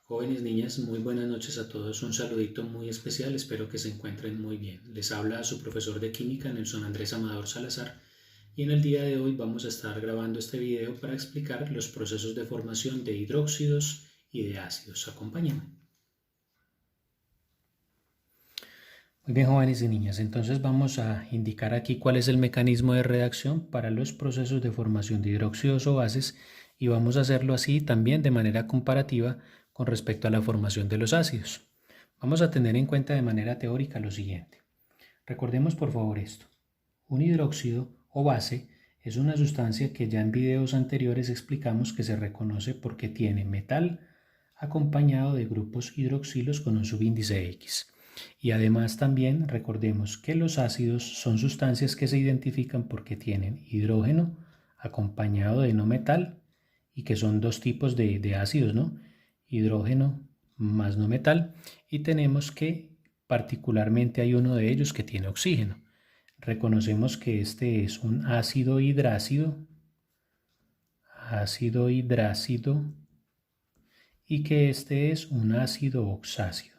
Jóvenes niñas, muy buenas noches a todos. Un saludito muy especial, espero que se encuentren muy bien. Les habla su profesor de química, Nelson Andrés Amador Salazar, y en el día de hoy vamos a estar grabando este video para explicar los procesos de formación de hidróxidos y de ácidos. Acompáñenme. Muy bien, jóvenes y niñas, entonces vamos a indicar aquí cuál es el mecanismo de reacción para los procesos de formación de hidróxidos o bases, y vamos a hacerlo así también de manera comparativa con respecto a la formación de los ácidos. Vamos a tener en cuenta de manera teórica lo siguiente. Recordemos por favor esto. Un hidróxido o base es una sustancia que ya en videos anteriores explicamos que se reconoce porque tiene metal acompañado de grupos hidroxilos con un subíndice X. Y además también recordemos que los ácidos son sustancias que se identifican porque tienen hidrógeno acompañado de no metal, y que son dos tipos de ácidos, ¿no? Hidrógeno más no metal, y tenemos que particularmente hay uno de ellos que tiene oxígeno. Reconocemos que este es un ácido hidrácido, y que este es un ácido oxácido.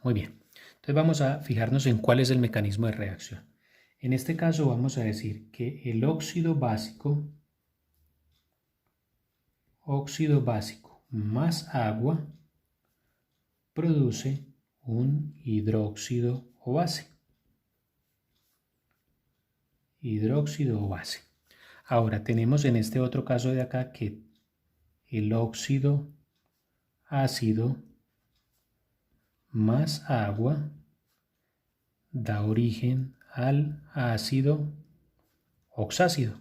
Muy bien. Entonces vamos a fijarnos en cuál es el mecanismo de reacción. En este caso vamos a decir que el óxido básico más agua produce un hidróxido o base. Ahora tenemos en este otro caso de acá que el óxido ácido más agua da origen al ácido oxácido.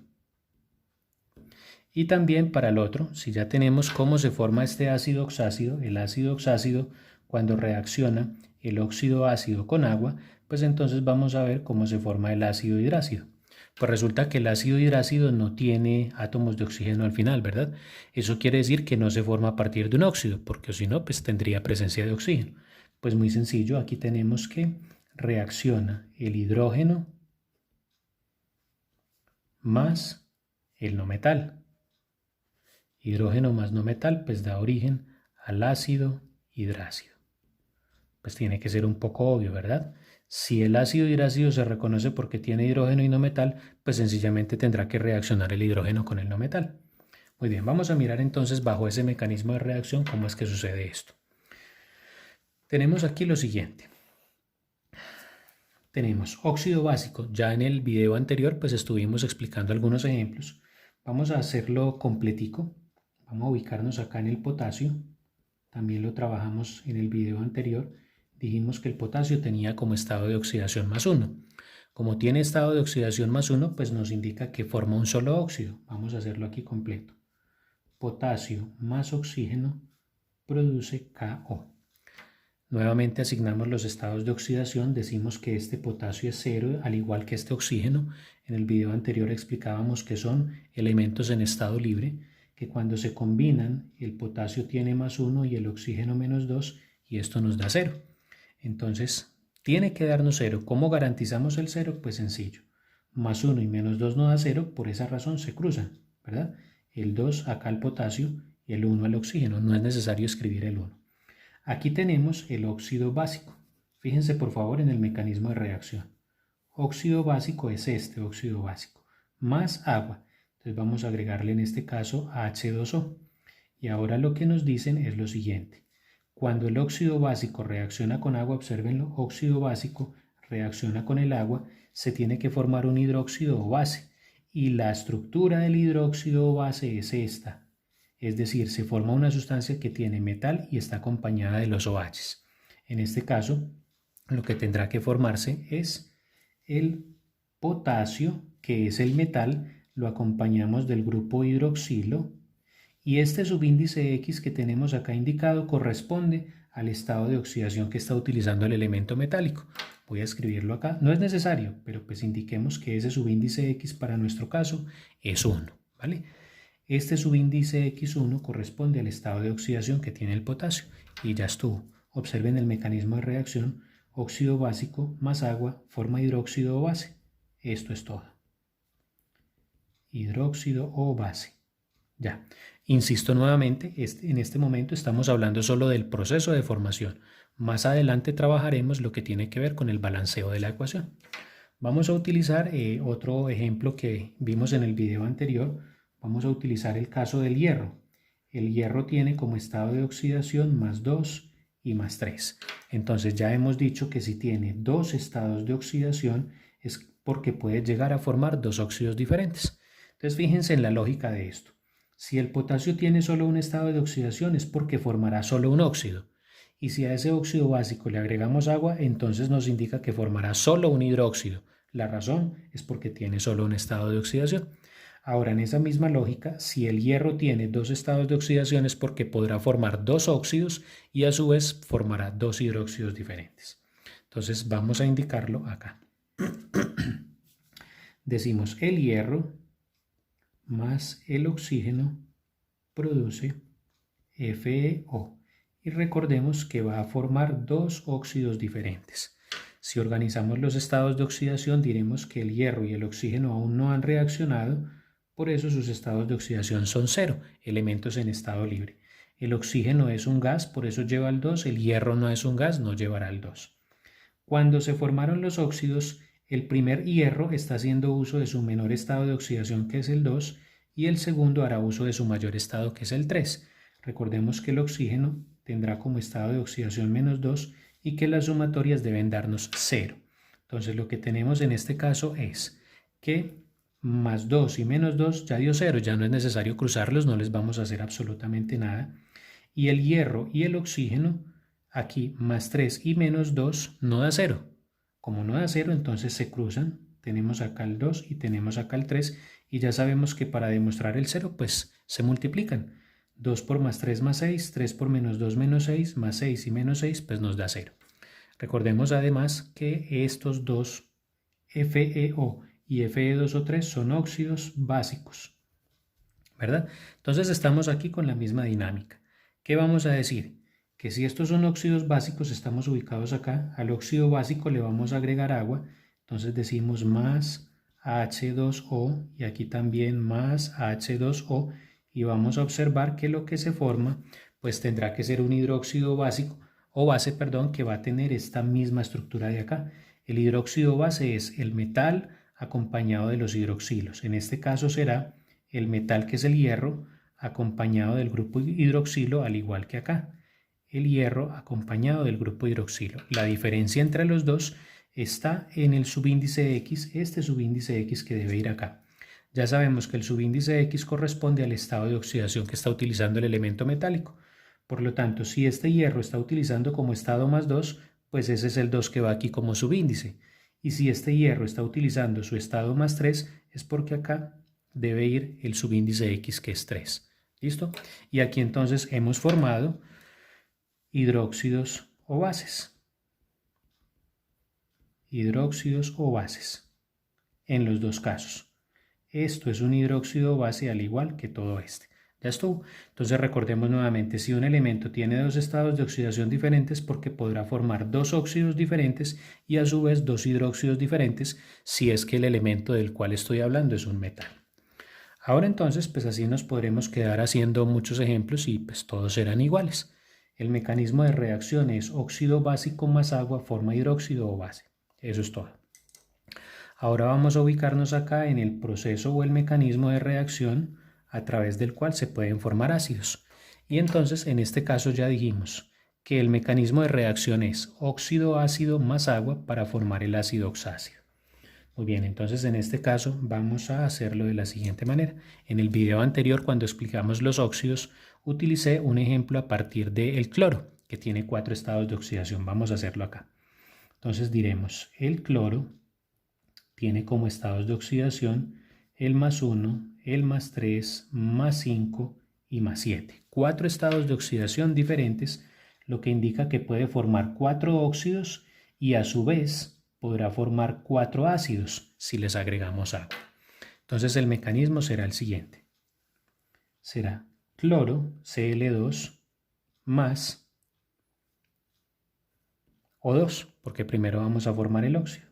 Y también para el otro, si ya tenemos cómo se forma este ácido oxácido, el ácido oxácido cuando reacciona el óxido ácido con agua, pues entonces vamos a ver cómo se forma el ácido hidrácido. Pues resulta que el ácido hidrácido no tiene átomos de oxígeno al final, ¿verdad? Eso quiere decir que no se forma a partir de un óxido, porque si no, pues tendría presencia de oxígeno. Pues muy sencillo, aquí tenemos que reacciona el hidrógeno más el no metal. Hidrógeno más no metal pues da origen al ácido hidrácido. Pues tiene que ser un poco obvio, ¿verdad? Si el ácido hidrácido se reconoce porque tiene hidrógeno y no metal, pues sencillamente tendrá que reaccionar el hidrógeno con el no metal. Muy bien, vamos a mirar entonces bajo ese mecanismo de reacción cómo es que sucede esto. Tenemos aquí lo siguiente. Tenemos óxido básico. Ya en el video anterior pues estuvimos explicando algunos ejemplos. Vamos a hacerlo completico. Vamos a ubicarnos acá en el potasio. También lo trabajamos en el video anterior. Dijimos que el potasio tenía como estado de oxidación +1. Como tiene estado de oxidación +1, pues nos indica que forma un solo óxido. Vamos a hacerlo aquí completo. Potasio más oxígeno produce KO. Nuevamente asignamos los estados de oxidación, decimos que este potasio es 0, al igual que este oxígeno. En el video anterior explicábamos que son elementos en estado libre, que cuando se combinan el potasio tiene +1 y el oxígeno -2, y esto nos da 0. Entonces tiene que darnos 0. ¿Cómo garantizamos el 0? Pues sencillo. +1 y -2 no da 0, por esa razón se cruzan, ¿verdad? El 2 acá al potasio y el 1 al oxígeno, no es necesario escribir el 1. Aquí tenemos el óxido básico. Fíjense por favor en el mecanismo de reacción. Óxido básico es este óxido básico, más agua. Entonces vamos a agregarle en este caso H2O. Y ahora lo que nos dicen es lo siguiente. Cuando el óxido básico reacciona con agua, observenlo, óxido básico reacciona con el agua, se tiene que formar un hidróxido o base. Y la estructura del hidróxido o base es esta. Es decir, se forma una sustancia que tiene metal y está acompañada de los OH. En este caso, lo que tendrá que formarse es el potasio, que es el metal, lo acompañamos del grupo hidroxilo, y este subíndice X que tenemos acá indicado corresponde al estado de oxidación que está utilizando el elemento metálico. Voy a escribirlo acá, no es necesario, pero pues indiquemos que ese subíndice X para nuestro caso es 1, ¿vale? Este subíndice X1 corresponde al estado de oxidación que tiene el potasio y ya estuvo. Observen el mecanismo de reacción. Óxido básico más agua forma hidróxido o base. Esto es todo. Hidróxido o base. Ya. Insisto nuevamente, en este momento estamos hablando solo del proceso de formación. Más adelante trabajaremos lo que tiene que ver con el balanceo de la ecuación. Vamos a utilizar otro ejemplo que vimos en el video anterior. Vamos a utilizar el caso del hierro. El hierro tiene como estado de oxidación más 2 y más 3. Entonces ya hemos dicho que si tiene dos estados de oxidación es porque puede llegar a formar dos óxidos diferentes. Entonces fíjense en la lógica de esto. Si el potasio tiene solo un estado de oxidación es porque formará solo un óxido. Y si a ese óxido básico le agregamos agua, entonces nos indica que formará solo un hidróxido. La razón es porque tiene solo un estado de oxidación. Ahora, en esa misma lógica, si el hierro tiene dos estados de oxidación es porque podrá formar dos óxidos y a su vez formará dos hidróxidos diferentes. Entonces vamos a indicarlo acá. Decimos el hierro más el oxígeno produce FeO. Y recordemos que va a formar dos óxidos diferentes. Si organizamos los estados de oxidación diremos que el hierro y el oxígeno aún no han reaccionado, por eso sus estados de oxidación son 0, elementos en estado libre. El oxígeno es un gas, por eso lleva el 2, el hierro no es un gas, no llevará el 2. Cuando se formaron los óxidos, el primer hierro está haciendo uso de su menor estado de oxidación que es el 2 y el segundo hará uso de su mayor estado que es el 3. Recordemos que el oxígeno tendrá como estado de oxidación menos 2 y que las sumatorias deben darnos 0. Entonces lo que tenemos en este caso es que más 2 y menos 2 ya dio 0, ya no es necesario cruzarlos, no les vamos a hacer absolutamente nada. Y el hierro y el oxígeno, aquí más 3 y menos 2 no da 0. Como no da 0, entonces se cruzan. Tenemos acá el 2 y tenemos acá el 3 y ya sabemos que para demostrar el 0 pues se multiplican. 2 por más 3 más 6, 3 por menos 2 menos 6, más 6 y menos 6 pues nos da 0. Recordemos además que estos dos FeO y Fe2O3 son óxidos básicos, ¿verdad? Entonces estamos aquí con la misma dinámica. ¿Qué vamos a decir? Que si estos son óxidos básicos, estamos ubicados acá, al óxido básico le vamos a agregar agua, entonces decimos más H2O y aquí también más H2O y vamos a observar que lo que se forma pues tendrá que ser un hidróxido básico o base, perdón, que va a tener esta misma estructura de acá. El hidróxido base es el metal acompañado de los hidroxilos. En este caso será el metal que es el hierro acompañado del grupo hidroxilo al igual que acá. El hierro acompañado del grupo hidroxilo. La diferencia entre los dos está en el subíndice X, este subíndice X que debe ir acá. Ya sabemos que el subíndice X corresponde al estado de oxidación que está utilizando el elemento metálico. Por lo tanto, si este hierro está utilizando como estado más 2, pues ese es el 2 que va aquí como subíndice. Y si este hierro está utilizando su estado más 3, es porque acá debe ir el subíndice X que es 3. ¿Listo? Y aquí entonces hemos formado hidróxidos o bases. Hidróxidos o bases en los dos casos. Esto es un hidróxido base al igual que todo este. Ya estuvo. Entonces recordemos nuevamente, si un elemento tiene dos estados de oxidación diferentes porque podrá formar dos óxidos diferentes y a su vez dos hidróxidos diferentes si es que el elemento del cual estoy hablando es un metal. Ahora entonces pues así nos podremos quedar haciendo muchos ejemplos y pues todos serán iguales. El mecanismo de reacción es óxido básico más agua forma hidróxido o base. Eso es todo. Ahora vamos a ubicarnos acá en el proceso o el mecanismo de reacción a través del cual se pueden formar ácidos. Y entonces en este caso ya dijimos que el mecanismo de reacción es óxido ácido más agua para formar el ácido oxácido. Muy bien, entonces en este caso vamos a hacerlo de la siguiente manera. En el video anterior cuando explicamos los óxidos utilicé un ejemplo a partir del cloro que tiene 4 estados de oxidación. Vamos a hacerlo acá. Entonces diremos el cloro tiene como estados de oxidación el más 1, el más 3, más 5 y más 7. 4 estados de oxidación diferentes, lo que indica que puede formar 4 óxidos y a su vez podrá formar 4 ácidos si les agregamos agua. Entonces el mecanismo será el siguiente. Será cloro, Cl2, más O2, porque primero vamos a formar el óxido.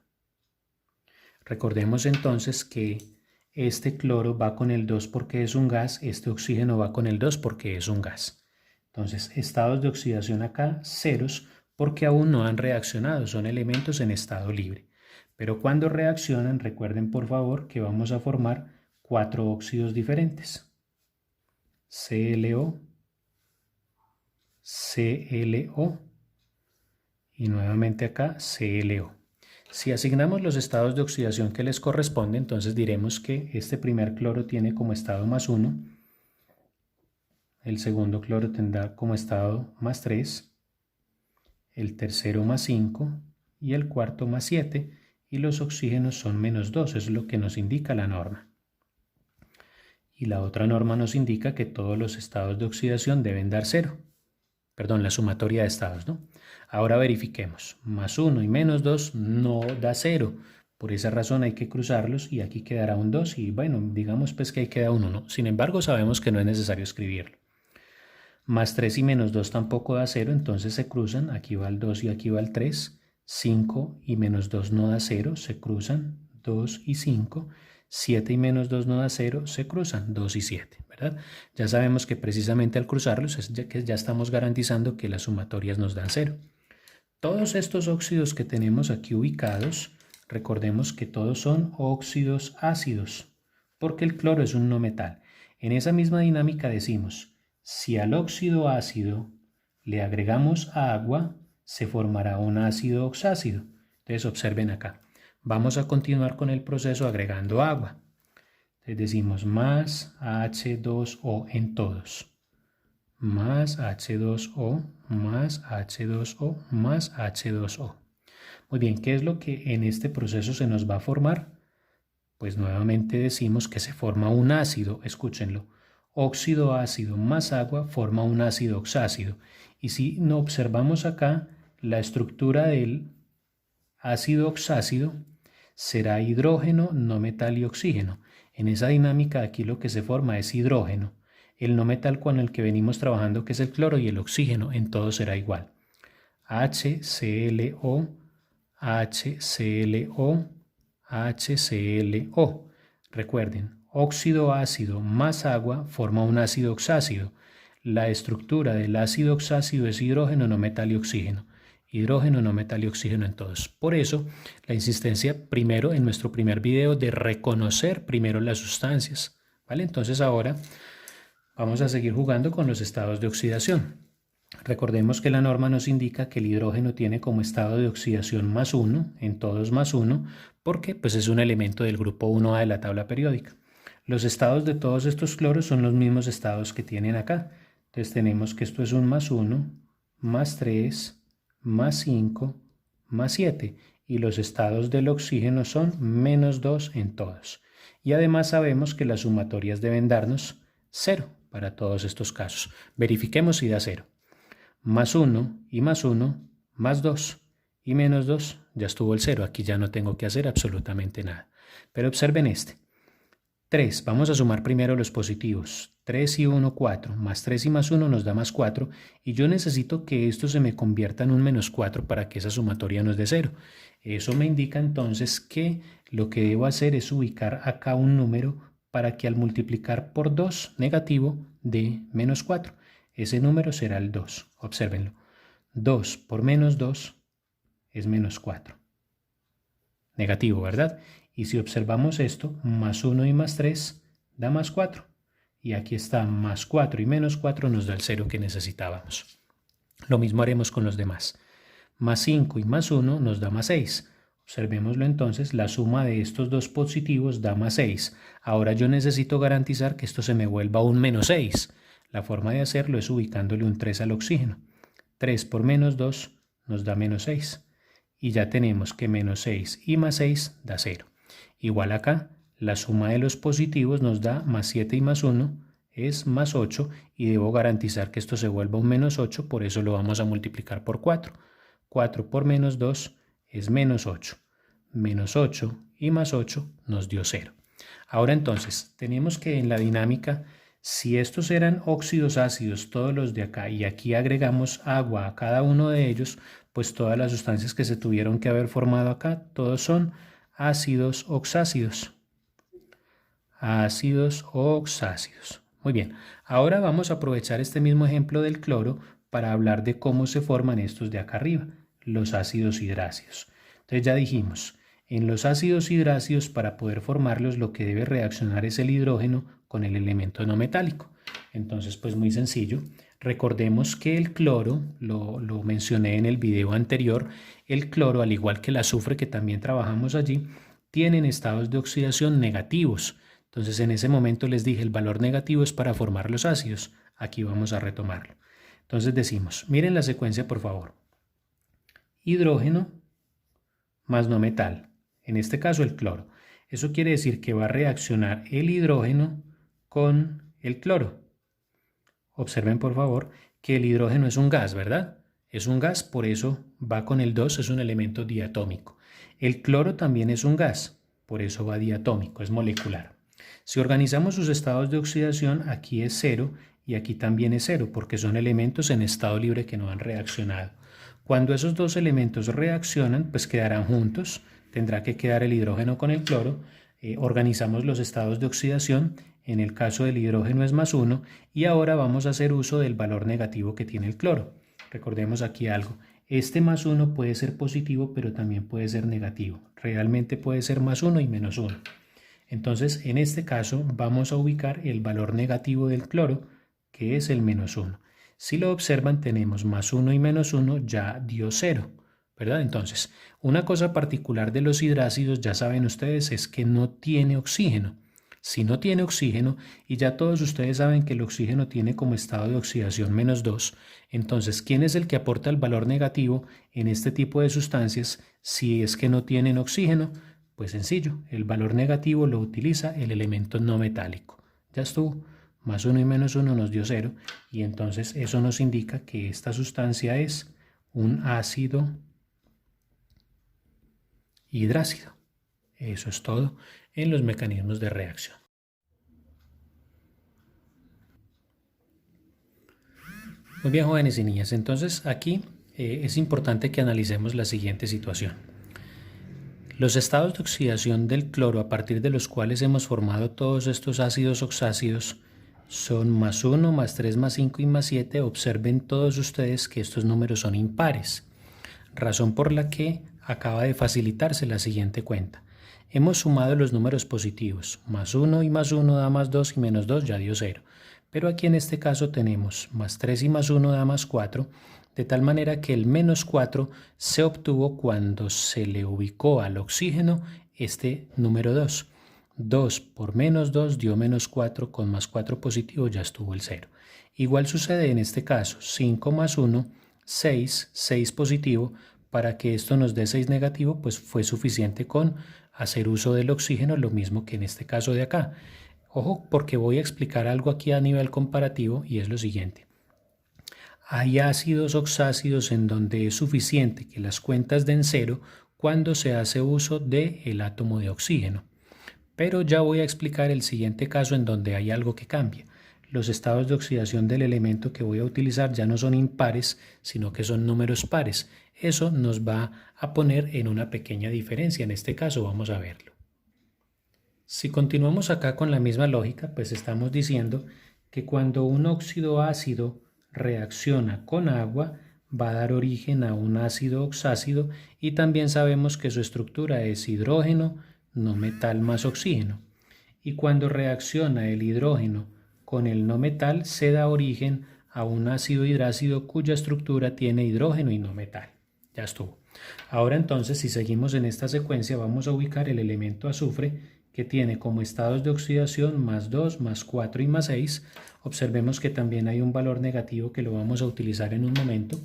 Recordemos entonces que este cloro va con el 2 porque es un gas, este oxígeno va con el 2 porque es un gas. Entonces, estados de oxidación acá, ceros, porque aún no han reaccionado, son elementos en estado libre. Pero cuando reaccionan, recuerden por favor que vamos a formar 4 óxidos diferentes. ClO, ClO y nuevamente acá ClO. Si asignamos los estados de oxidación que les corresponde, entonces diremos que este primer cloro tiene como estado +1, el segundo cloro tendrá como estado +3, el tercero +5 y el cuarto +7, y los oxígenos son -2, es lo que nos indica la norma. Y la otra norma nos indica que todos los estados de oxidación deben dar 0. Perdón, la sumatoria de estados, ¿no? Ahora verifiquemos. +1 y -2 no da 0. Por esa razón hay que cruzarlos y aquí quedará un 2 y bueno, digamos pues que ahí queda un 1. Sin embargo, sabemos que no es necesario escribirlo. +3 y -2 tampoco da 0, entonces se cruzan. Aquí va el 2 y aquí va el 3. 5 y -2 no da 0, se cruzan. 2 y 5. 7 y -2 no da 0, se cruzan 2 y 7, ¿verdad? Ya sabemos que precisamente al cruzarlos ya estamos garantizando que las sumatorias nos dan 0. Todos estos óxidos que tenemos aquí ubicados, recordemos que todos son óxidos ácidos, porque el cloro es un no metal. En esa misma dinámica decimos, si al óxido ácido le agregamos agua, se formará un ácido oxácido. Entonces observen acá. Vamos a continuar con el proceso agregando agua. Entonces decimos más H2O en todos. Más H2O, más H2O, más H2O. Muy bien, ¿qué es lo que en este proceso se nos va a formar? Pues nuevamente decimos que se forma un ácido, escúchenlo. Óxido ácido más agua forma un ácido oxácido. Y si no observamos acá, la estructura del ácido oxácido será hidrógeno, no metal y oxígeno. En esa dinámica aquí lo que se forma es hidrógeno. El no metal con el que venimos trabajando, que es el cloro, y el oxígeno, en todo será igual. HClO, HClO, HClO. Recuerden, óxido ácido más agua forma un ácido oxácido. La estructura del ácido oxácido es hidrógeno, no metal y oxígeno. Hidrógeno, no metal y oxígeno en todos. Por eso, la insistencia primero en nuestro primer video de reconocer primero las sustancias. ¿Vale? Entonces ahora vamos a seguir jugando con los estados de oxidación. Recordemos que la norma nos indica que el hidrógeno tiene como estado de oxidación +1, en todos +1, porque pues es un elemento del grupo 1A de la tabla periódica. Los estados de todos estos cloros son los mismos estados que tienen acá. Entonces tenemos que esto es un +1, +3, +5, +7 y los estados del oxígeno son -2 en todos. Y además sabemos que las sumatorias deben darnos 0 para todos estos casos. Verifiquemos si da 0. +1 y +1, +2 y -2, ya estuvo el 0. Aquí ya no tengo que hacer absolutamente nada. Pero observen este. 3, vamos a sumar primero los positivos. 3 y 1, 4, más 3 y +1 nos da +4 y yo necesito que esto se me convierta en un -4 para que esa sumatoria nos dé 0. Eso me indica entonces que lo que debo hacer es ubicar acá un número para que al multiplicar por 2 negativo dé -4. Ese número será el 2, obsérvenlo. 2 por -2 es -4. Negativo, ¿verdad? Y si observamos esto, +1 y +3 da +4. Y aquí está +4 y -4 nos da el 0 que necesitábamos. Lo mismo haremos con los demás. +5 y +1 nos da +6. Observémoslo entonces, la suma de estos dos positivos da +6. Ahora yo necesito garantizar que esto se me vuelva un -6. La forma de hacerlo es ubicándole un 3 al oxígeno. 3 por -2 nos da -6. Y ya tenemos que -6 y +6 da 0. Igual acá, la suma de los positivos nos da +7 y +1 es +8 y debo garantizar que esto se vuelva un -8, por eso lo vamos a multiplicar por 4. 4 por -2 es -8. -8 y +8 nos dio 0. Ahora entonces, tenemos que en la dinámica, si estos eran óxidos ácidos, todos los de acá, y aquí agregamos agua a cada uno de ellos, pues todas las sustancias que se tuvieron que haber formado acá, todos son ácidos oxácidos. ácidos oxácidos. Muy bien, ahora vamos a aprovechar este mismo ejemplo del cloro para hablar de cómo se forman estos de acá arriba, los ácidos hidrácidos. Entonces ya dijimos, en los ácidos hidrácidos para poder formarlos lo que debe reaccionar es el hidrógeno con el elemento no metálico. Entonces pues muy sencillo, recordemos que el cloro, lo mencioné en el video anterior, el cloro al igual que el azufre que también trabajamos allí, tienen estados de oxidación negativos. Entonces en ese momento les dije el valor negativo es para formar los ácidos. Aquí vamos a retomarlo. Entonces decimos, miren la secuencia por favor. Hidrógeno más no metal, en este caso el cloro. Eso quiere decir que va a reaccionar el hidrógeno con el cloro. Observen por favor que el hidrógeno es un gas, ¿verdad? Es un gas, por eso va con el 2, es un elemento diatómico. El cloro también es un gas, por eso va diatómico, es molecular. Si organizamos sus estados de oxidación, aquí es 0 y aquí también es 0, porque son elementos en estado libre que no han reaccionado. Cuando esos dos elementos reaccionan, pues quedarán juntos, tendrá que quedar el hidrógeno con el cloro. Organizamos los estados de oxidación, en el caso del hidrógeno es +1 y ahora vamos a hacer uso del valor negativo que tiene el cloro. Recordemos aquí algo, este +1 puede ser positivo pero también puede ser negativo, realmente puede ser +1 y -1. Entonces en este caso vamos a ubicar el valor negativo del cloro que es el -1. Si lo observan tenemos +1 y -1 ya dio 0, ¿verdad? Entonces una cosa particular de los hidrácidos ya saben ustedes es que no tiene oxígeno. Si no tiene oxígeno, y ya todos ustedes saben que el oxígeno tiene como estado de oxidación -2, entonces, ¿quién es el que aporta el valor negativo en este tipo de sustancias si es que no tienen oxígeno? Pues sencillo, el valor negativo lo utiliza el elemento no metálico. Ya estuvo, +1 y -1 nos dio 0, y entonces eso nos indica que esta sustancia es un ácido hidrácido. Eso es todo en los mecanismos de reacción. Muy bien, jóvenes y niñas, entonces aquí es importante que analicemos la siguiente situación. Los estados de oxidación del cloro a partir de los cuales hemos formado todos estos ácidos oxácidos son +1, +3, +5 y +7. Observen todos ustedes que estos números son impares, razón por la que acaba de facilitarse la siguiente cuenta. Hemos sumado los números positivos, +1 y +1 da +2 y -2 ya dio 0. Pero aquí en este caso tenemos +3 y +1 da +4, de tal manera que el -4 se obtuvo cuando se le ubicó al oxígeno este número 2. 2 por -2 dio -4, con +4 positivo ya estuvo el 0. Igual sucede en este caso, 5 más 1, 6, 6 positivo. Para que esto nos dé 6 negativo, pues fue suficiente con hacer uso del oxígeno, lo mismo que en este caso de acá. Ojo, porque voy a explicar algo aquí a nivel comparativo y es lo siguiente. Hay ácidos oxácidos en donde es suficiente que las cuentas den 0 cuando se hace uso del átomo de oxígeno. Pero ya voy a explicar el siguiente caso en donde hay algo que cambia. Los estados de oxidación del elemento que voy a utilizar ya no son impares, sino que son números pares. Eso nos va a poner en una pequeña diferencia. En este caso vamos a verlo. Si continuamos acá con la misma lógica, pues estamos diciendo que cuando un óxido ácido reacciona con agua, va a dar origen a un ácido oxácido y también sabemos que su estructura es hidrógeno, no metal más oxígeno. Y cuando reacciona el hidrógeno con el no metal, se da origen a un ácido hidrácido cuya estructura tiene hidrógeno y no metal. Ya estuvo. Ahora entonces, si seguimos en esta secuencia, vamos a ubicar el elemento azufre que tiene como estados de oxidación +2, +4 y +6. Observemos que también hay un valor negativo que lo vamos a utilizar en un momento.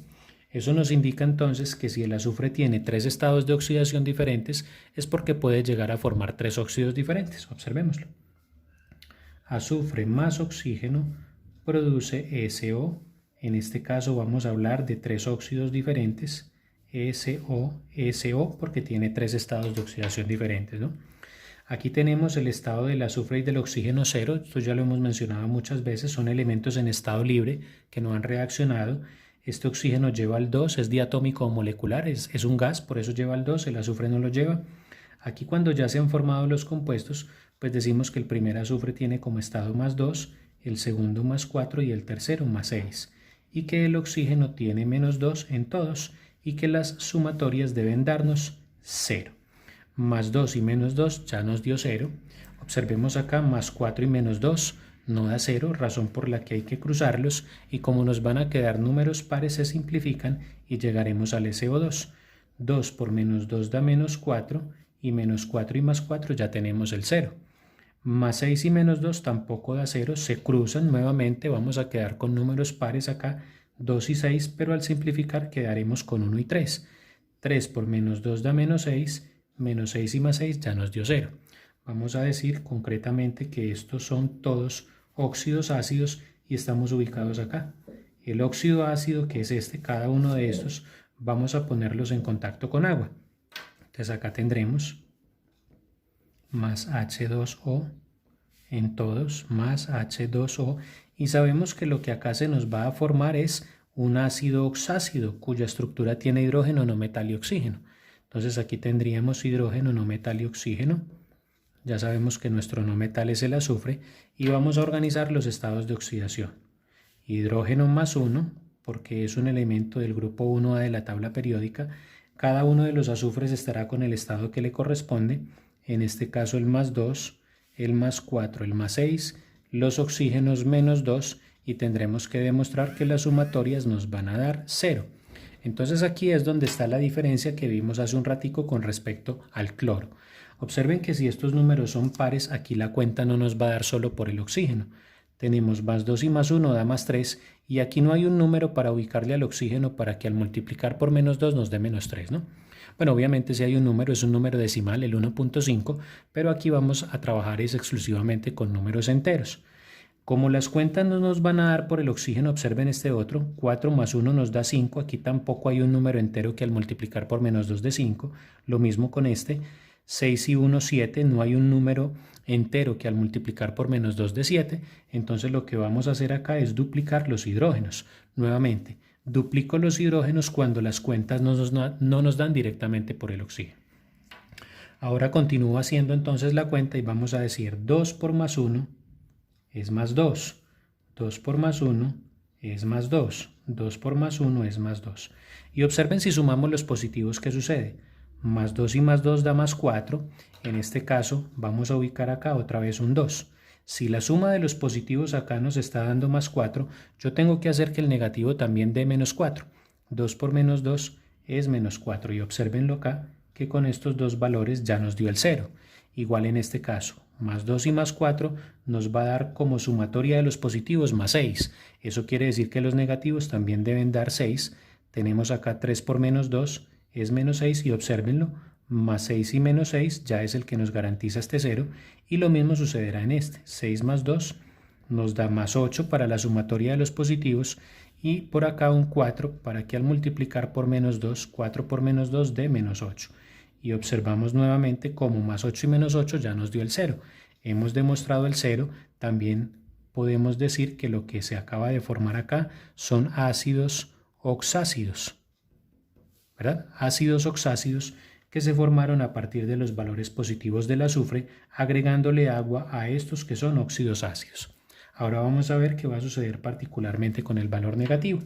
Eso nos indica entonces que si el azufre tiene 3 estados de oxidación diferentes, es porque puede llegar a formar 3 óxidos diferentes. Observémoslo. Azufre más oxígeno produce SO. En este caso vamos a hablar de 3 óxidos diferentes. SO, porque tiene 3 estados de oxidación diferentes, ¿no? Aquí tenemos el estado del azufre y del oxígeno 0, esto ya lo hemos mencionado muchas veces, son elementos en estado libre que no han reaccionado. Este oxígeno lleva el 2, es diatómico o molecular, es un gas, por eso lleva el 2, el azufre no lo lleva. Aquí cuando ya se han formado los compuestos, pues decimos que el primer azufre tiene como estado +2, el segundo +4 y el tercero +6, y que el oxígeno tiene -2 en todos y que las sumatorias deben darnos 0. +2 y -2 ya nos dio 0. Observemos acá, +4 y -2 no da 0, razón por la que hay que cruzarlos, y como nos van a quedar números pares se simplifican y llegaremos al SO2. 2 por -2 da -4 y -4 y +4 ya tenemos el 0. +6 y -2 tampoco da 0, se cruzan nuevamente, vamos a quedar con números pares acá, 2 y 6, pero al simplificar quedaremos con 1 y 3. 3 por -2 da -6, -6 y +6 ya nos dio 0. Vamos a decir concretamente que estos son todos óxidos ácidos y estamos ubicados acá. El óxido ácido, que es este, cada uno de estos, vamos a ponerlos en contacto con agua. Entonces acá tendremos más H2O en todos, más H2O, y sabemos que lo que acá se nos va a formar es un ácido oxácido cuya estructura tiene hidrógeno, no metal y oxígeno. Entonces aquí tendríamos hidrógeno, no metal y oxígeno. Ya sabemos que nuestro no metal es el azufre y vamos a organizar los estados de oxidación. Hidrógeno +1, porque es un elemento del grupo 1A de la tabla periódica. Cada uno de los azufres estará con el estado que le corresponde, en este caso el +2, el +4, el +6, los oxígenos -2, y tendremos que demostrar que las sumatorias nos van a dar 0. Entonces aquí es donde está la diferencia que vimos hace un ratico con respecto al cloro. Observen que si estos números son pares, aquí la cuenta no nos va a dar solo por el oxígeno. Tenemos +2 y +1 da +3, y aquí no hay un número para ubicarle al oxígeno para que al multiplicar por -2 nos dé -3, ¿no? Bueno, obviamente si hay un número, es un número decimal, el 1.5, pero aquí vamos a trabajar exclusivamente con números enteros. Como las cuentas no nos van a dar por el oxígeno, observen este otro, 4 más 1 nos da 5, aquí tampoco hay un número entero que al multiplicar por -2 dé 5, lo mismo con este, 6 y 1, 7, no hay un número entero que al multiplicar por -2 dé 7, entonces lo que vamos a hacer acá es duplicar los hidrógenos. Nuevamente, duplico los hidrógenos cuando las cuentas no nos dan directamente por el oxígeno. Ahora continúo haciendo entonces la cuenta y vamos a decir 2 por +1 es +2, 2 por +1 es +2, 2 por +1 es +2. Y observen si sumamos los positivos que sucede. +2 y +2 da +4, en este caso vamos a ubicar acá otra vez un 2. Si la suma de los positivos acá nos está dando +4, yo tengo que hacer que el negativo también dé -4. 2 por -2 es -4 y observenlo acá que con estos dos valores ya nos dio el 0. Igual en este caso, +2 y +4 nos va a dar como sumatoria de los positivos +6. Eso quiere decir que los negativos también deben dar 6. Tenemos acá 3 por -2 es -6 y obsérvenlo, +6 y -6 ya es el que nos garantiza este 0 y lo mismo sucederá en este. 6 más 2 nos da +8 para la sumatoria de los positivos y por acá un 4 para que al multiplicar por -2, 4 por -2 dé -8. Y observamos nuevamente como +8 y -8 ya nos dio el 0. Hemos demostrado el 0, también podemos decir que lo que se acaba de formar acá son ácidos oxácidos, ¿verdad? Ácidos oxácidos que se formaron a partir de los valores positivos del azufre, agregándole agua a estos que son óxidos ácidos. Ahora vamos a ver qué va a suceder particularmente con el valor negativo.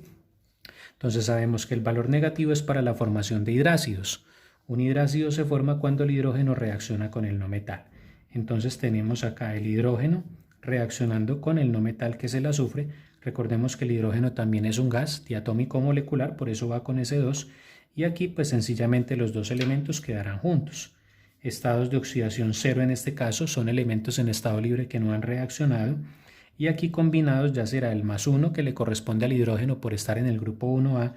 Entonces sabemos que el valor negativo es para la formación de hidrácidos. Un hidrácido se forma cuando el hidrógeno reacciona con el no metal. Entonces tenemos acá el hidrógeno reaccionando con el no metal que es el azufre. Recordemos que el hidrógeno también es un gas diatómico molecular, por eso va con S2. Y aquí pues sencillamente los dos elementos quedarán juntos. Estados de oxidación 0 en este caso son elementos en estado libre que no han reaccionado. Y aquí combinados ya será el +1 que le corresponde al hidrógeno por estar en el grupo 1A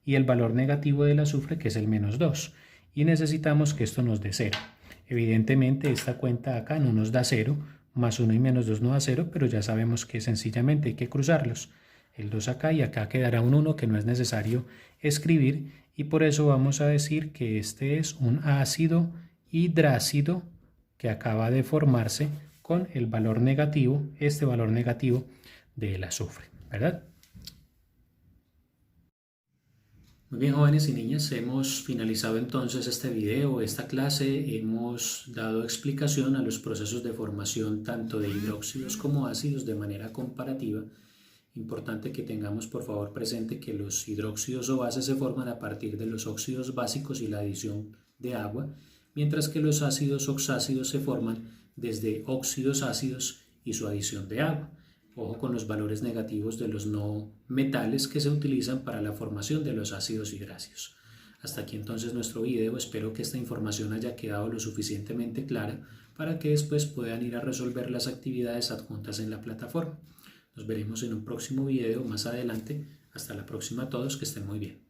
y el valor negativo del azufre que es el -2. Y necesitamos que esto nos dé 0. Evidentemente esta cuenta acá no nos da 0, +1 y -2 no da 0, pero ya sabemos que sencillamente hay que cruzarlos. El 2 acá y acá quedará un 1 que no es necesario escribir y por eso vamos a decir que este es un ácido hidrácido que acaba de formarse con el valor negativo, este valor negativo del azufre, ¿verdad? Muy bien, jóvenes y niñas, hemos finalizado entonces este video, esta clase. Hemos dado explicación a los procesos de formación tanto de hidróxidos como ácidos de manera comparativa. Importante que tengamos por favor presente que los hidróxidos o bases se forman a partir de los óxidos básicos y la adición de agua, mientras que los ácidos oxácidos se forman desde óxidos ácidos y su adición de agua. Ojo con los valores negativos de los no metales que se utilizan para la formación de los ácidos y grasios. Hasta aquí entonces nuestro video. Espero que esta información haya quedado lo suficientemente clara para que después puedan ir a resolver las actividades adjuntas en la plataforma. Nos veremos en un próximo video más adelante. Hasta la próxima a todos, que estén muy bien.